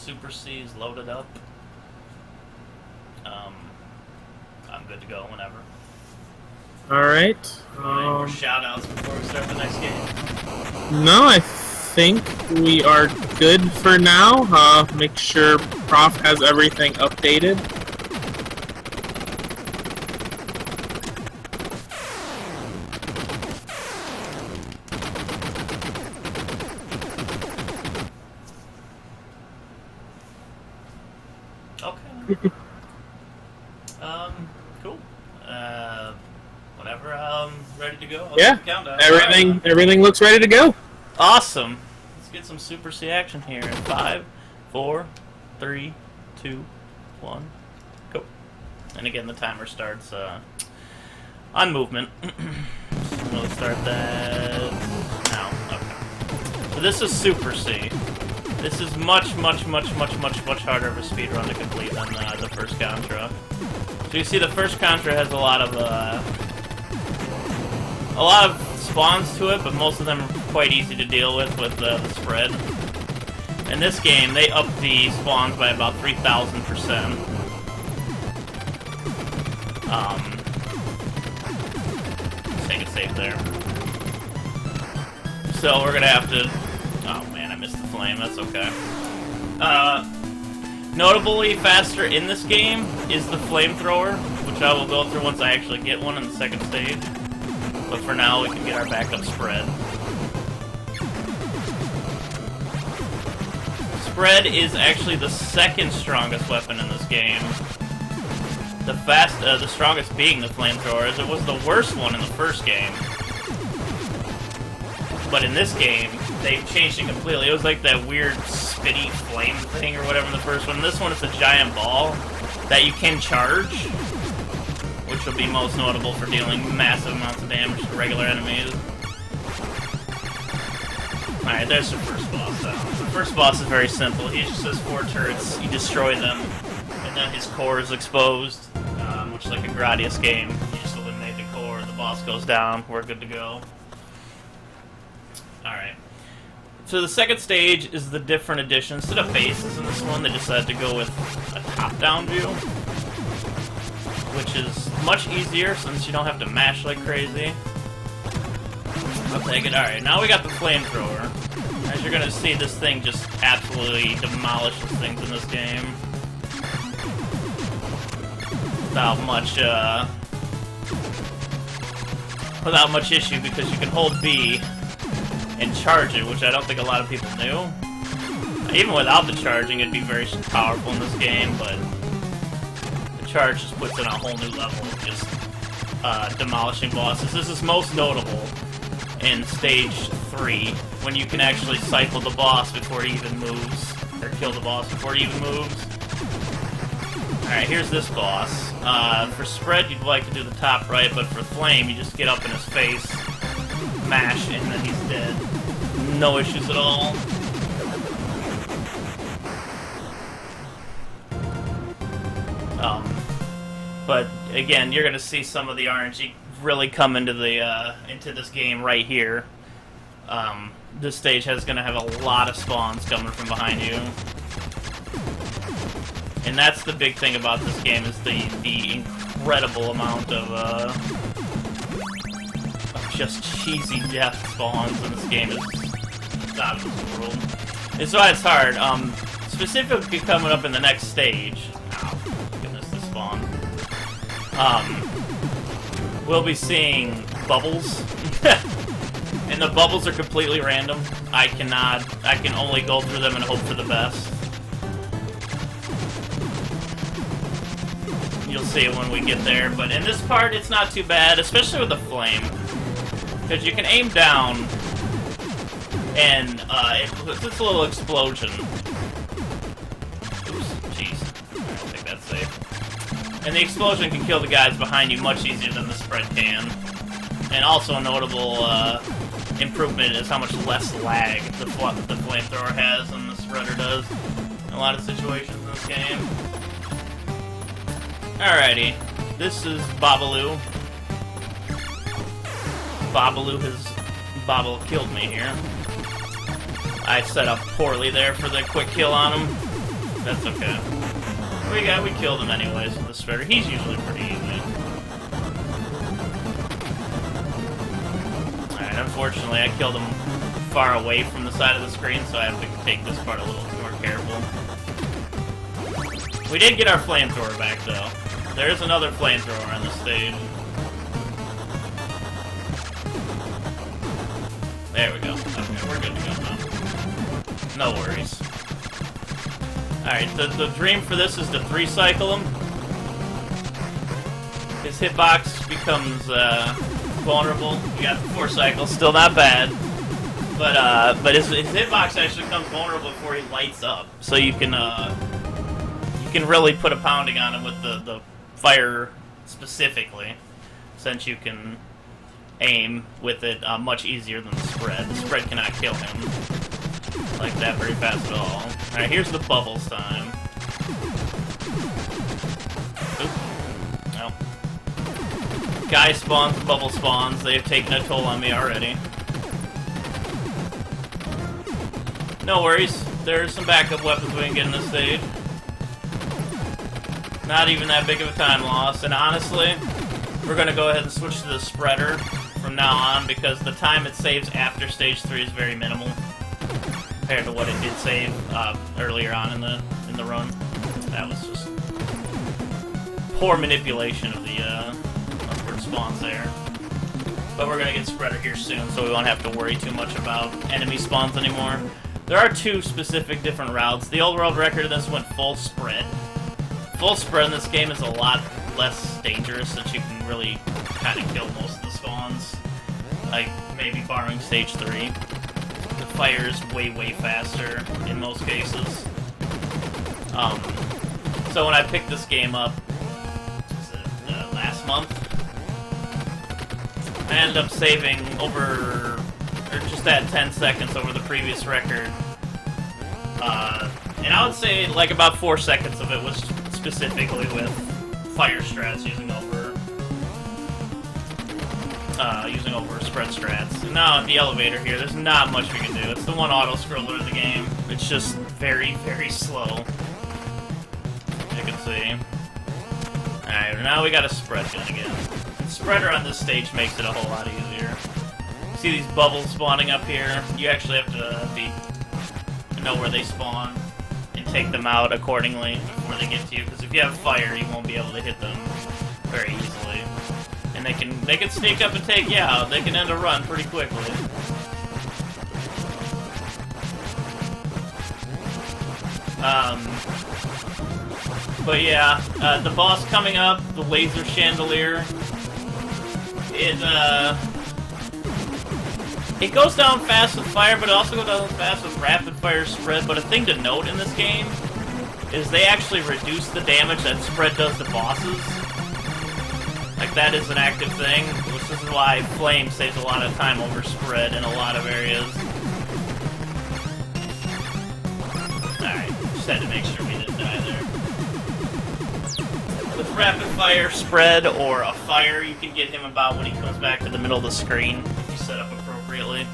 Super C is loaded up. I'm good to go whenever. Alright. More shout outs before we start the next game. No, I think we are good for now. Make sure Prof has everything updated. Okay. Cool. Whatever. Ready to go? Yeah. Everything looks ready to go. Awesome. Let's get some Super C action here in 5, 4, 3, 2, 1, go. And again, the timer starts on movement. So we'll start that now. Okay. So this is Super C. This is much harder of a speedrun to complete than the first Contra. So you see, the first Contra has a lot of spawns to it, but most of them are quite easy to deal with the spread. In this game, they up the spawns by about 3,000%. Let's take it safe there. So we're gonna have to... Oh man, I missed the flame, that's okay. Notably faster in this game is the flamethrower, which I will go through once I actually get one in the second stage. But for now, we can get our backup spread. Spread is actually the second strongest weapon in this game. The strongest being the flamethrower, as it was the worst one in the first game. But in this game, they've changed it completely. It was like that weird spitty flame thing or whatever in the first one. This one is a giant ball that you can charge, which will be most notable for dealing massive amounts of damage to regular enemies. Alright, there's the first boss. The first boss is very simple. He just has 4 turrets, you destroy them, and then his core is exposed, much like a Gradius game. You just eliminate the core, the boss goes down, we're good to go. Alright. So the second stage is the different edition. Instead of bases in this one, they decided to go with a top-down view, which is much easier since you don't have to mash like crazy. I'll take it. Alright, now we got the flamethrower. As you're gonna see, this thing just absolutely demolishes things in this game. Without much issue, because you can hold B and charge it, which I don't think a lot of people knew. Even without the charging, it'd be very powerful in this game, but the charge just puts it on a whole new level of just demolishing bosses. This is most notable in Stage 3, when you can actually cycle the boss before he even moves, or kill the boss before he even moves. Alright, here's this boss. For spread, you'd like to do the top right, but for flame, you just get up in his face, mash, and then he's dead. No issues at all. But again, you're gonna see some of the RNG really come into the into this game right here. This stage is gonna have a lot of spawns coming from behind you, and that's the big thing about this game, is the incredible amount of just cheesy death spawns in this game. Is out of this world. It's why it's hard. Specifically coming up in the next stage. Ow, goodness, this spawn. We'll be seeing bubbles. And the bubbles are completely random. I can only go through them and hope for the best. You'll see it when we get there, but in this part it's not too bad, especially with the flame. Because you can aim down, and it's a little explosion. Oops, jeez. I don't think that's safe. And the explosion can kill the guys behind you much easier than the spread can. And also a notable improvement is how much less lag the flamethrower has than the spreader does in a lot of situations in this game. Alrighty, this is Babalu. Babalu killed me here. I set up poorly there for the quick kill on him. That's okay. We killed him anyways with the spreader. He's usually pretty easy. Alright, unfortunately I killed him far away from the side of the screen, so I have to take this part a little more careful. We did get our flamethrower back, though. There is another flamethrower on this stage. There we go. Okay, we're good to go now. No worries. Alright, the dream for this is to 3-cycle him. His hitbox becomes vulnerable. You got 4 cycles, still not bad. But his hitbox actually becomes vulnerable before he lights up. So you can really put a pounding on him with the fire specifically, since you can aim with it much easier than the spread. The spread cannot kill him like that very fast at all. Alright, here's the bubbles time. Oop. No. Guy spawns, bubble spawns. They've taken a toll on me already. No worries. There's some backup weapons we can get in this stage. Not even that big of a time loss. And honestly, we're going to go ahead and switch to the spreader from now on, because the time it saves after stage 3 is very minimal compared to what it did save earlier on in the run. That was just poor manipulation of the upward spawns there. But we're gonna get spreader here soon, so we won't have to worry too much about enemy spawns anymore. There are 2 specific different routes. The old world record of this went full spread. Full spread in this game is a lot less dangerous, since you can really kind of kill most of the spawns. Like, maybe barring stage 3. The fire is way, way faster in most cases. So when I picked this game up, last month, I ended up saving over, or just at 10 seconds over the previous record. And I would say like about 4 seconds of it was specifically with fire strats using over spread strats. And now at the elevator here, there's not much we can do. It's the one auto-scroller in the game. It's just very, very slow. You can see. Alright, now we got a spread gun again. The spreader on this stage makes it a whole lot easier. See these bubbles spawning up here? You actually have to know where they spawn and take them out accordingly before they get to you, because if you have fire, you won't be able to hit them very easily. And they can sneak up and take you out. They can end a run pretty quickly. But yeah, the boss coming up, the laser chandelier, it goes down fast with fire, but it also goes down fast with rapid fire spread. But a thing to note in this game is they actually reduce the damage that spread does to bosses. Like, that is an active thing, which is why flame saves a lot of time over spread in a lot of areas. Alright, just had to make sure we didn't die there. With rapid fire spread or a fire, you can get him about when he comes back to the middle of the screen if you set up appropriately.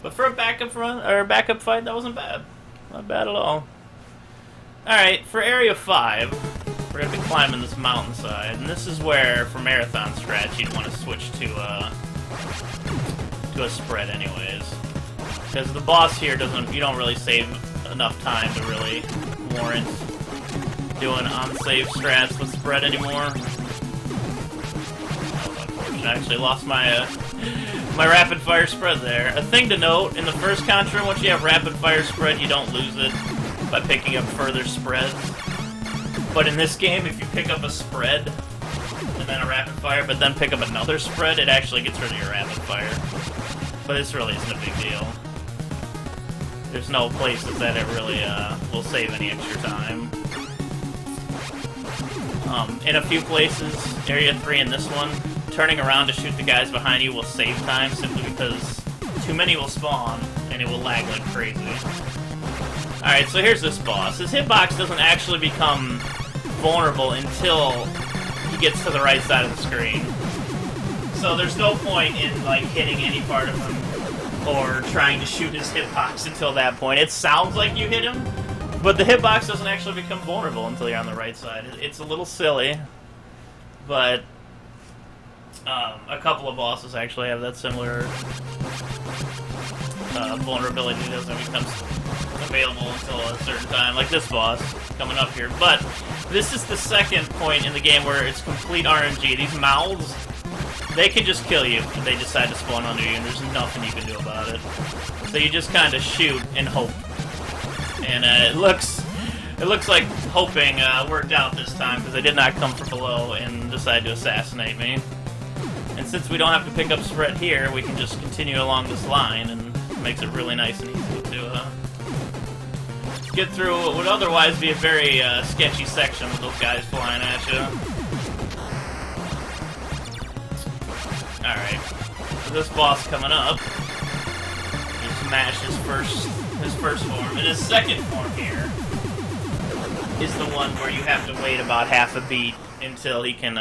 But for a backup run, or a backup fight, that wasn't bad. Not bad at all. Alright, for Area 5, we're going to be climbing this mountainside, and this is where, for marathon strats, you'd want to switch to a spread anyways. Because the boss here you don't really save enough time to really warrant doing unsafe strats with spread anymore. That was unfortunate. I actually lost my my rapid fire spread there. A thing to note, in the first Contra, once you have rapid fire spread, you don't lose it by picking up further spreads. But in this game, if you pick up a spread and then a rapid fire, but then pick up another spread, it actually gets rid of your rapid fire. But this really isn't a big deal. There's no places that it really will save any extra time. In a few places, Area 3 and this one, turning around to shoot the guys behind you will save time simply because too many will spawn and it will lag like crazy. Alright, so here's this boss. His hitbox doesn't actually become vulnerable until he gets to the right side of the screen. So there's no point in like hitting any part of him or trying to shoot his hitbox until that point. It sounds like you hit him, But the hitbox doesn't actually become vulnerable until you're on the right side. It's a little silly, but a couple of bosses actually have that similar vulnerability that doesn't become available until a certain time, like this boss coming up here. But this is the second point in the game where it's complete RNG. These mouths, they can just kill you if they decide to spawn under you, and there's nothing you can do about it. So you just kind of shoot and hope. And it looks like hoping worked out this time, because they did not come from below and decide to assassinate me. And since we don't have to pick up spread here, we can just continue along this line, and it makes it really nice and easy to get through what would otherwise be a very sketchy section with those guys flying at you. Alright, so this boss coming up, he smashed his first form, and his second form here is the one where you have to wait about half a beat until he can,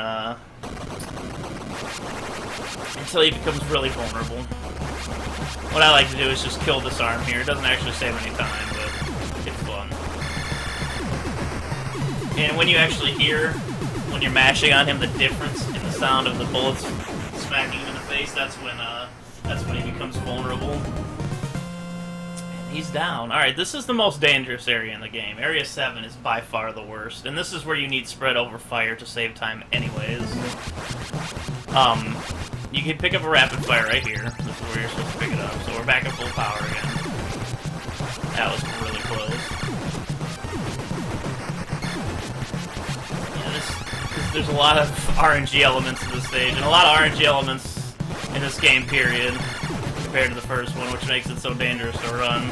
until he becomes really vulnerable. What I like to do is just kill this arm here. It doesn't actually save any time, but it's fun. And when you actually hear, when you're mashing on him, the difference in the sound of the bullets smacking him in the face, that's when he becomes vulnerable. And he's down. Alright, this is the most dangerous area in the game. Area 7 is by far the worst, and this is where you need spread over fire to save time anyways. You can pick up a rapid fire right here. This is where you're supposed to pick it up. So we're back at full power again. That was really close. Yeah, there's a lot of RNG elements in this stage, and a lot of RNG elements in this game, period, compared to the first one, which makes it so dangerous to run.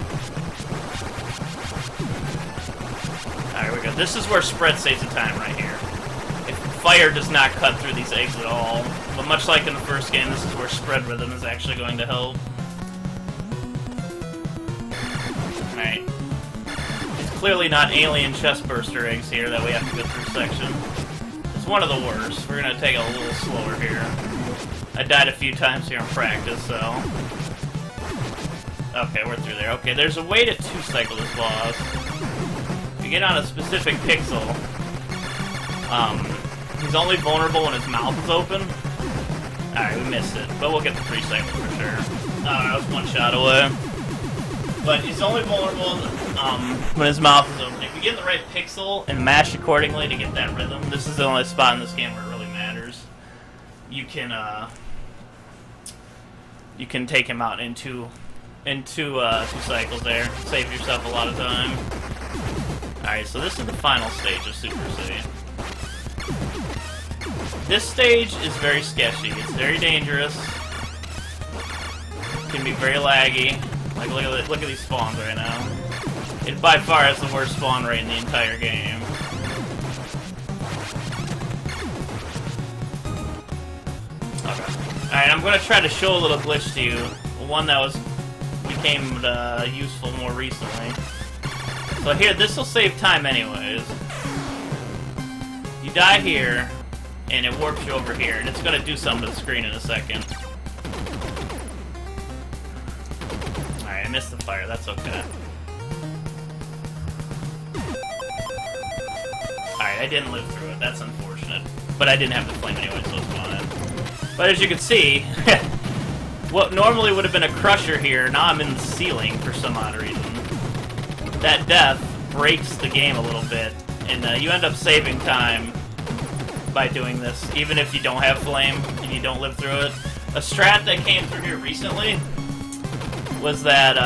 Alright, here we go. This is where spread saves the time right here. Fire does not cut through these eggs at all, but much like in the first game, this is where spread rhythm is actually going to help. Alright. It's clearly not alien chestburster eggs here that we have to go through section. It's one of the worst. We're going to take it a little slower here. I died a few times here in practice, so... Okay, we're through there. Okay, there's a way to two-cycle this boss. If you get on a specific pixel, he's only vulnerable when his mouth is open. Alright, we missed it, but we'll get the 3 cycles for sure. That was one shot away. But he's only vulnerable when his mouth is open. If you get in the right pixel and mash accordingly to get that rhythm, this is the only spot in this game where it really matters. You can take him out in two cycles there. Save yourself a lot of time. Alright, so this is the final stage of Super C. This stage is very sketchy. It's very dangerous. It can be very laggy. Like, look at these spawns right now. It by far is the worst spawn rate in the entire game. Okay. Alright, I'm going to try to show a little glitch to you. One that became useful more recently. So here, this will save time anyways. You die here, and it warps you over here, and it's going to do something to the screen in a second. Alright, I missed the fire, that's okay. Alright, I didn't live through it, that's unfortunate. But I didn't have the flame anyway, so it's fine. But as you can see, what normally would have been a crusher here, now I'm in the ceiling for some odd reason. That death breaks the game a little bit, and you end up saving time by doing this, even if you don't have flame and you don't live through it. A strat that came through here recently was that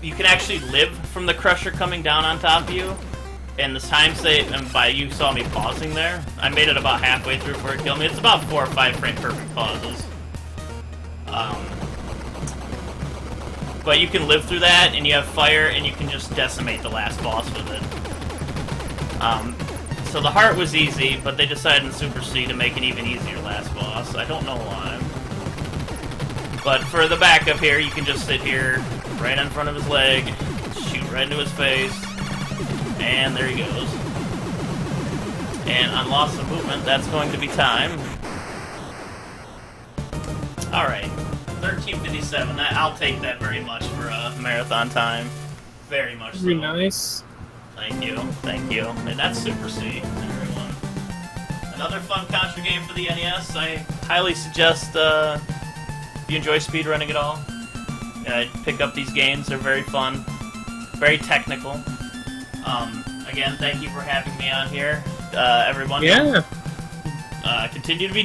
you can actually live from the crusher coming down on top of you, and the time save, and by you saw me pausing there, I made it about halfway through before it killed me. It's about 4 or 5 frame perfect pauses. But you can live through that, and you have fire, and you can just decimate the last boss with it. So the heart was easy, but they decided in Super C to make an even easier last boss. I don't know why. But for the backup here, you can just sit here, right in front of his leg, shoot right into his face, and there he goes. And on loss of movement, that's going to be time. Alright, 13:57. I'll take that very much for marathon time. Very much so. Very nice. Thank you, and that's Super C, everyone. Another fun Contra game for the NES. I highly suggest if you enjoy speedrunning at all, pick up these games. They're very fun, very technical. Again, thank you for having me on here, everyone. Yeah. Continue to be